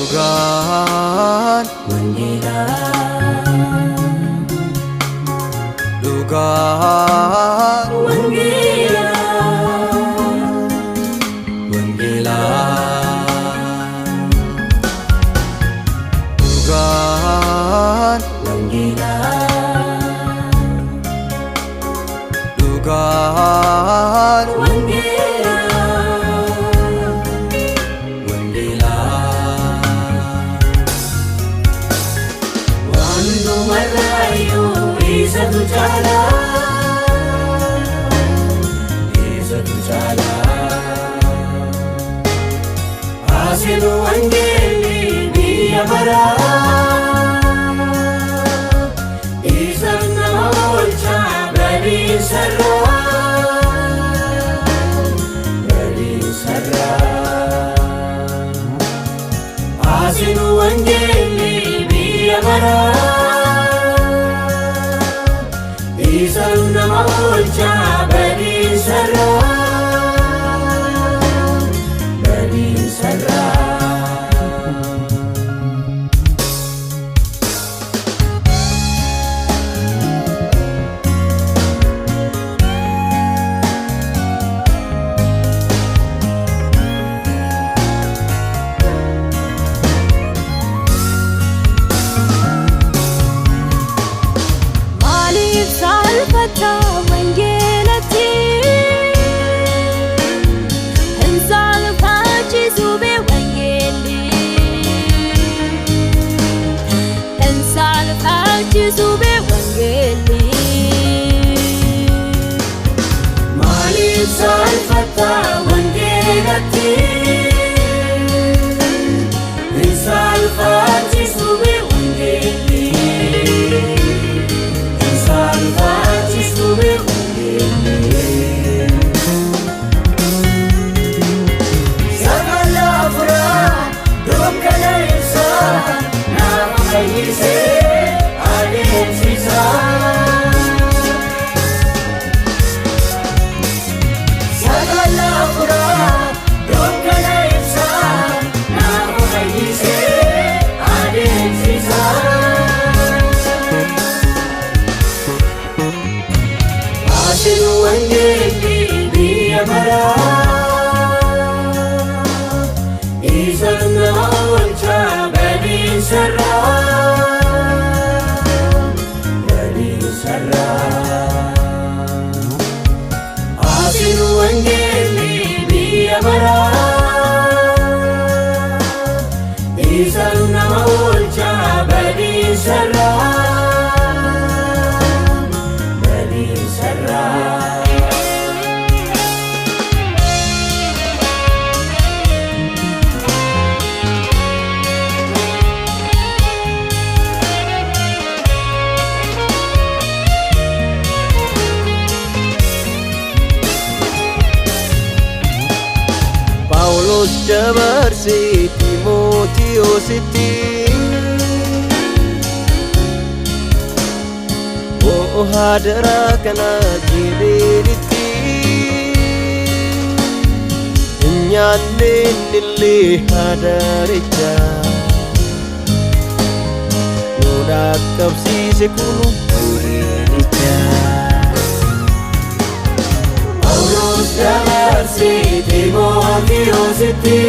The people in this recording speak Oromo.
Dugaan Wangela Dugaan Wangela Wangela Dugaan Wangela Dugaan Wangela Wangela Wando malayo isa tu chala Asinu Wangeli biyamara Isa na olcha bari sarra Asinu Wangeli biyamara Isa na olcha bari sarra Salfata Wangelati and Salfachi Zube Wangeli and Salfachi Zube Wangeli Mali Salfata Wangelati and Salfachi Zube Wangeli Asinu Wangeli biyamara Isa na olcha bari sarra Asinu Wangeli biyamara Isa na olcha bari sarra Paulus dabarsi Timotiositti O hadara kana jirenitti Nyanne nille hadaricha Nuda kapsise kunu jirenicha Paulus dabarsi Timotiositti